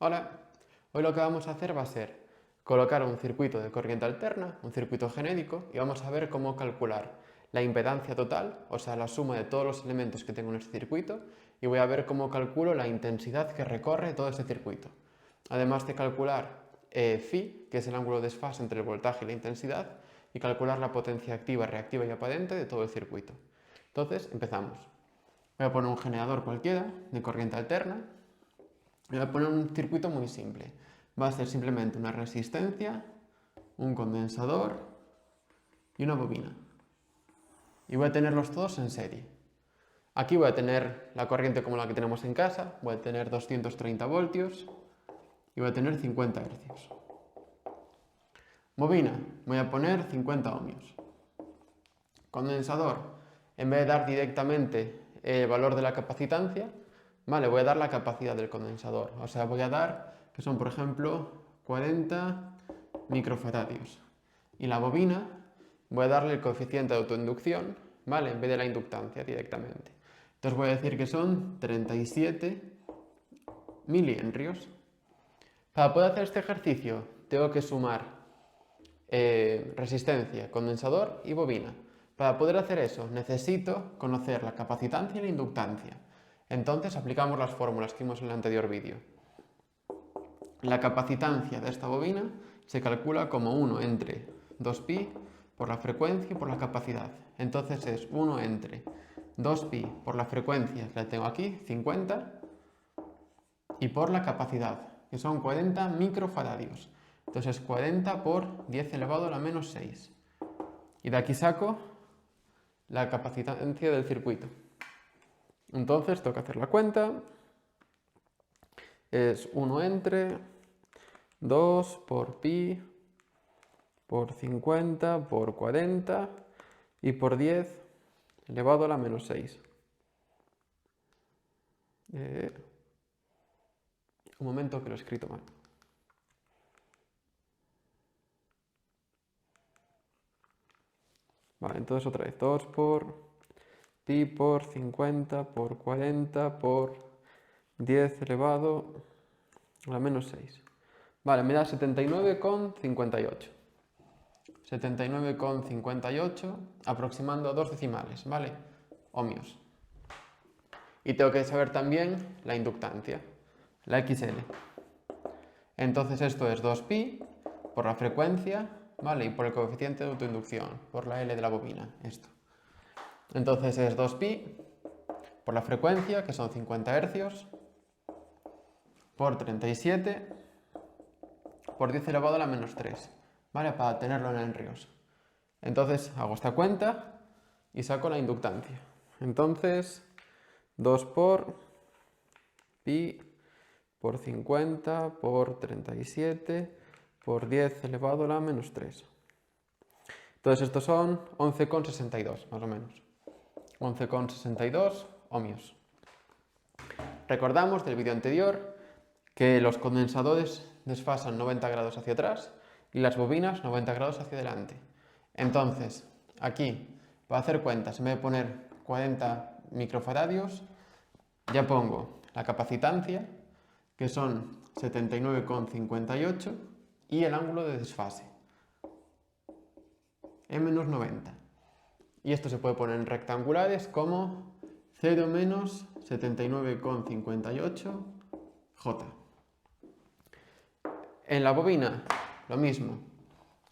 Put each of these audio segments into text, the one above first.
Hola, hoy lo que vamos a hacer va a ser colocar un circuito de corriente alterna, un circuito genérico, y vamos a ver cómo calcular la impedancia total, o sea, la suma de todos los elementos que tengo en este circuito, y voy a ver cómo calculo la intensidad que recorre todo este circuito. Además de calcular phi, que es el ángulo de desfase entre el voltaje y la intensidad, y calcular la potencia activa, reactiva y aparente de todo el circuito. Entonces, empezamos. Voy a poner un generador cualquiera de corriente alterna. Voy a poner un circuito muy simple. Va a ser simplemente una resistencia, un condensador y una bobina. Y voy a tenerlos todos en serie. Aquí voy a tener la corriente como la que tenemos en casa, voy a tener 230 voltios y voy a tener 50 hercios. Bobina, voy a poner 50 ohmios. Condensador, en vez de dar directamente el valor de la capacitancia, vale, voy a dar la capacidad del condensador. O sea, voy a dar, que son por ejemplo 40 microfaradios. Y la bobina, voy a darle el coeficiente de autoinducción, vale, en vez de la inductancia directamente. Entonces voy a decir que son 37 milihenrios. Para poder hacer este ejercicio tengo que sumar resistencia, condensador y bobina. Para poder hacer eso necesito conocer la capacitancia y la inductancia. Entonces aplicamos las fórmulas que vimos en el anterior vídeo. La capacitancia de esta bobina se calcula como 1 entre 2pi por la frecuencia y por la capacidad. Entonces es 1 entre 2pi por la frecuencia, que la tengo aquí, 50, y por la capacidad, que son 40 microfaradios. Entonces 40 por 10 elevado a la menos 6. Y de aquí saco la capacitancia del circuito. Entonces tengo que hacer la cuenta. Es 1 entre 2 por pi por 50 por 40 y por 10 elevado a la menos 6. Un momento que lo he escrito mal. Vale, entonces otra vez, 2 por pi por 50 por 40 por 10 elevado a la menos 6. Vale, me da 79,58. 79,58 aproximando a 2 decimales, ¿vale? Ohmios. Y tengo que saber también la inductancia, la XL. Entonces esto es 2pi por la frecuencia, ¿vale? Y por el coeficiente de autoinducción, por la L de la bobina, esto. Entonces es 2pi por la frecuencia, que son 50 hercios, por 37, por 10 elevado a la menos 3, ¿vale? Para tenerlo en henrios. Entonces hago esta cuenta y saco la inductancia. Entonces 2 por pi por 50 por 37 por 10 elevado a la menos 3. Entonces estos son 11,62 más o menos. 11,62 ohmios. Recordamos del vídeo anterior que los condensadores desfasan 90 grados hacia atrás y las bobinas 90 grados hacia adelante. Entonces, aquí, para hacer cuentas, en vez de poner 40 microfaradios, ya pongo la capacitancia, que son 79,58, y el ángulo de desfase, en menos 90. Y esto se puede poner en rectangulares como 0 menos 79,58 J. En la bobina, lo mismo.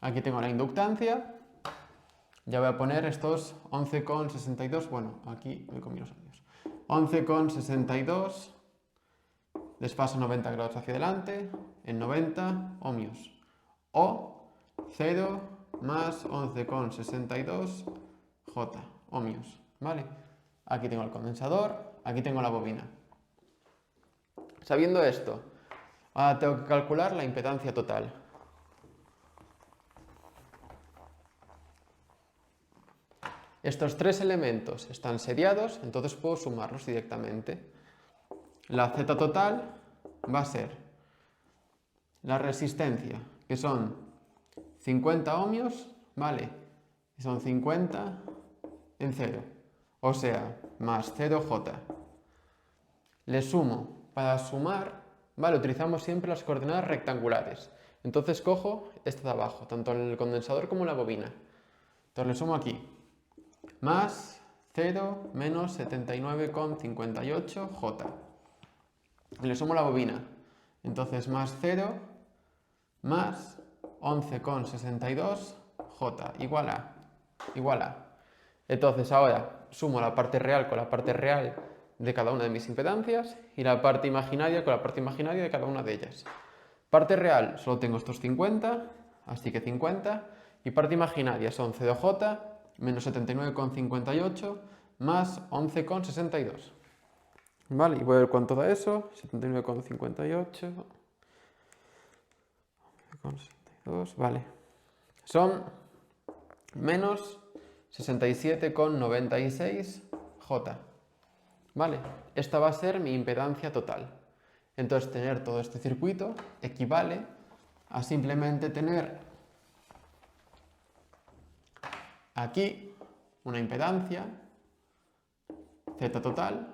Aquí tengo la inductancia. Ya voy a poner estos 11,62. Bueno, aquí me comí los años. 11,62. Desfase 90 grados hacia adelante. En 90 ohmios. O 0 más 11,62 J. Ohmios. ¿Vale? Aquí tengo el condensador. Aquí tengo la bobina. Sabiendo esto, ahora tengo que calcular la impedancia total. Estos tres elementos están seriados, entonces puedo sumarlos directamente. La Z total va a ser la resistencia, que son 50 ohmios, ¿vale? Son 50 en 0, o sea, más 0J. Le sumo, para sumar Vale, utilizamos siempre las coordenadas rectangulares. Entonces cojo esta de abajo, tanto el condensador como la bobina. Entonces le sumo aquí. Más 0 menos 79,58 J. Y le sumo la bobina. Entonces más 0 más 11,62 J igual a. Entonces ahora sumo la parte real con la parte real de cada una de mis impedancias y la parte imaginaria con la parte imaginaria de cada una de ellas. Parte real solo tengo estos 50, así que 50, y parte imaginaria son 0J menos 79,58 más 11,62. Vale, y voy a ver cuánto da eso. 79,58. 11,62, vale. Son menos 67,96 J. Vale, esta va a ser mi impedancia total. Entonces tener todo este circuito equivale a simplemente tener aquí una impedancia Z total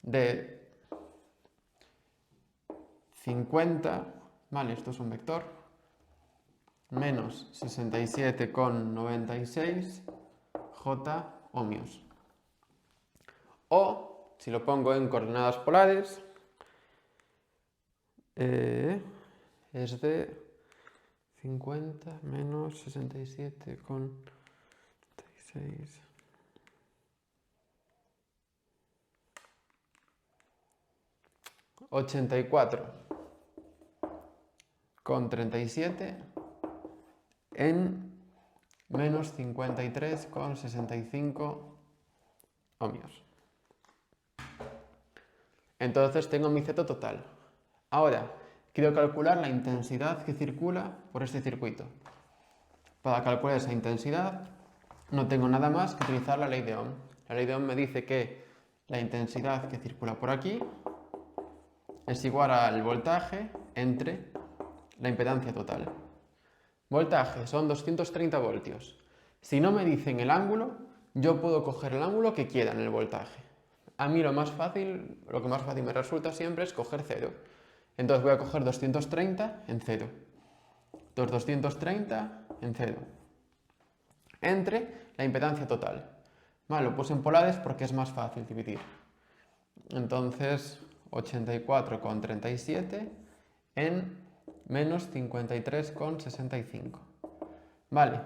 de 50, vale, esto es un vector, menos 67,96 J ohmios. O, si lo pongo en coordenadas polares, es de 50 menos 67,96. 84,37 en menos 53,65 ohmios. Entonces tengo mi Z total. Ahora, quiero calcular la intensidad que circula por este circuito. Para calcular esa intensidad, no tengo nada más que utilizar la ley de Ohm. La ley de Ohm me dice que la intensidad que circula por aquí es igual al voltaje entre la impedancia total. Voltaje son 230 voltios. Si no me dicen el ángulo, yo puedo coger el ángulo que quiera en el voltaje. A mí lo que más fácil me resulta siempre es coger 0. Entonces voy a coger 230 en 0. Entonces 230 en 0. Entre la impedancia total. Vale, lo puse en polares porque es más fácil dividir. Entonces 84,37 en menos 53,65. Vale,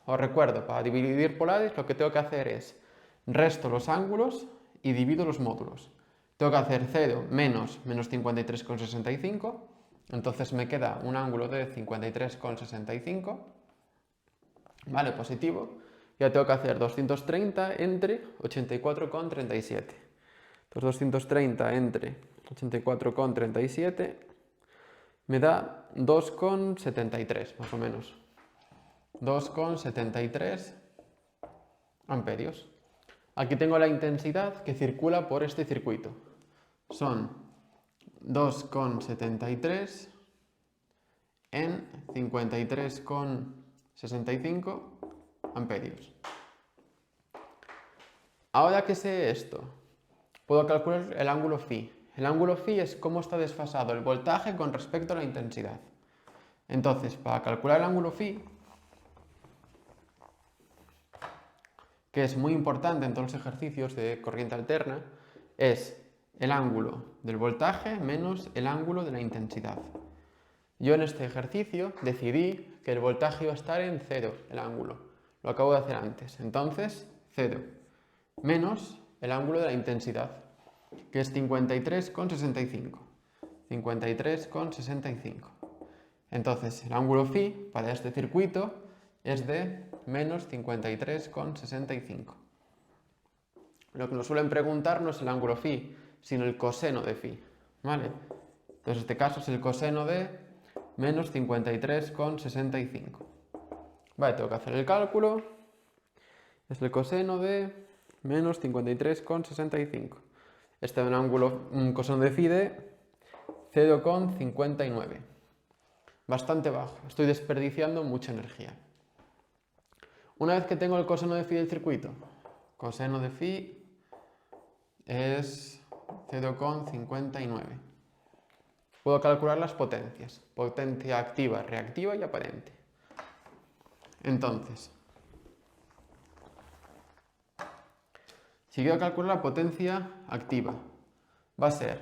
os recuerdo, para dividir polares lo que tengo que hacer es resto los ángulos y divido los módulos. Tengo que hacer 0 menos 53,65, entonces me queda un ángulo de 53,65, vale, positivo. Ya tengo que hacer 230 entre 84,37. Entonces 230 entre 84,37 me da 2,73 más o menos. 2,73 amperios. Aquí tengo la intensidad que circula por este circuito. Son 2,73 en 53,65 amperios. Ahora que sé esto, puedo calcular el ángulo phi. El ángulo phi es cómo está desfasado el voltaje con respecto a la intensidad. Entonces, para calcular el ángulo phi, que es muy importante en todos los ejercicios de corriente alterna, es el ángulo del voltaje menos el ángulo de la intensidad. Yo en este ejercicio decidí que el voltaje iba a estar en 0, el ángulo. Lo acabo de hacer antes. Entonces, 0 menos el ángulo de la intensidad, que es 53,65. 53,65. Entonces, el ángulo phi para este circuito es de menos 53,65. Lo que nos suelen preguntar no es el ángulo phi, sino el coseno de phi, ¿vale? Entonces, este caso es el coseno de menos 53,65. Vale, tengo que hacer el cálculo. Es el coseno de menos 53,65. Este es un coseno de phi de 0,59. Bastante bajo. Estoy desperdiciando mucha energía. Una vez que tengo el coseno de phi del circuito, coseno de phi es 0,59. puedo calcular las potencias. Potencia activa, reactiva y aparente. Entonces, si quiero calcular la potencia activa, va a ser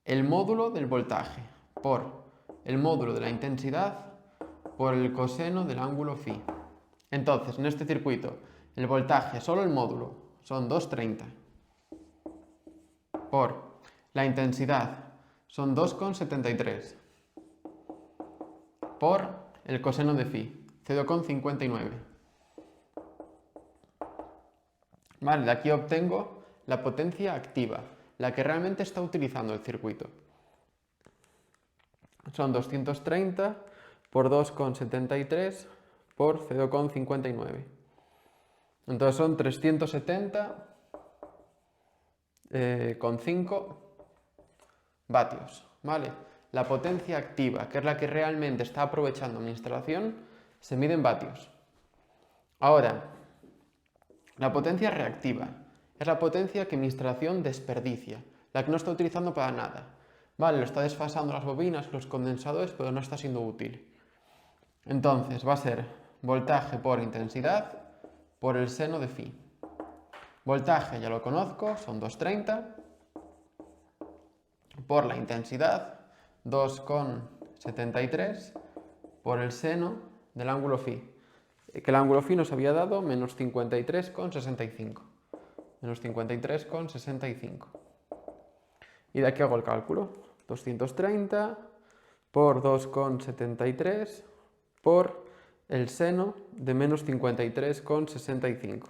el módulo del voltaje por el módulo de la intensidad por el coseno del ángulo phi. Entonces, en este circuito, el voltaje, solo el módulo, son 230. Por la intensidad, son 2,73. Por el coseno de phi, 0,59. Vale, de aquí obtengo la potencia activa, la que realmente está utilizando el circuito. Son 230 por 2,73 por 0,59. Entonces son 370,5 vatios, ¿vale? La potencia activa, que es la que realmente está aprovechando mi instalación, se mide en vatios. Ahora, la potencia reactiva es la potencia que mi instalación desperdicia, la que no está utilizando para nada. Vale, lo está desfasando las bobinas, los condensadores, pero no está siendo útil. Entonces va a ser voltaje por intensidad por el seno de phi. Voltaje ya lo conozco, son 230. Por la intensidad, 2,73 por el seno del ángulo phi. Que el ángulo phi nos había dado menos 53,65. Menos 53,65. Y de aquí hago el cálculo. 230 por 2,73 por el seno de menos 53,65.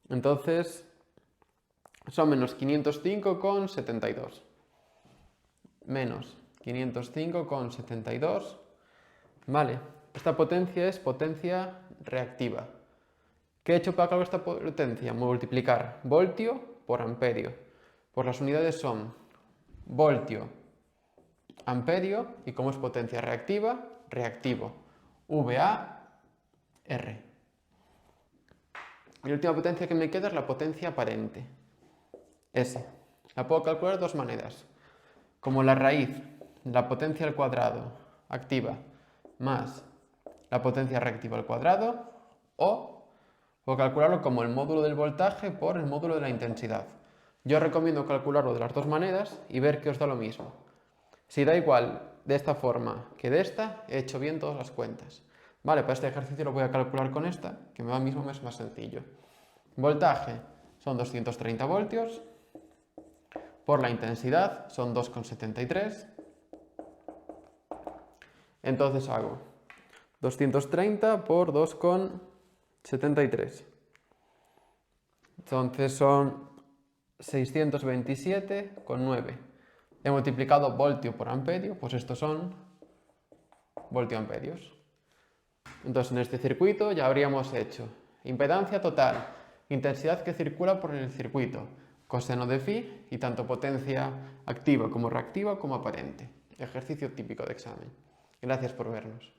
Entonces, son menos 505,72. Menos 505,72. Vale, esta potencia es potencia reactiva. ¿Qué he hecho para calcular esta potencia? Multiplicar voltio por amperio. Pues las unidades son voltio, amperio, y como es potencia reactiva, reactivo. VA, R. Y la última potencia que me queda es la potencia aparente, S. La puedo calcular de dos maneras. Como la raíz, la potencia al cuadrado activa más la potencia reactiva al cuadrado, o puedo calcularlo como el módulo del voltaje por el módulo de la intensidad. Yo recomiendo calcularlo de las dos maneras y ver que os da lo mismo. Si da igual de esta forma que de esta, he hecho bien todas las cuentas. Vale, para este ejercicio lo voy a calcular con esta, que me va mismo, es más sencillo. Voltaje son 230 voltios, por la intensidad son 2,73. Entonces hago 230 por 2,73. Entonces son 627,9. He multiplicado voltio por amperio, pues estos son voltioamperios. Entonces en este circuito ya habríamos hecho impedancia total, intensidad que circula por el circuito, coseno de phi y tanto potencia activa como reactiva como aparente. Ejercicio típico de examen. Gracias por vernos.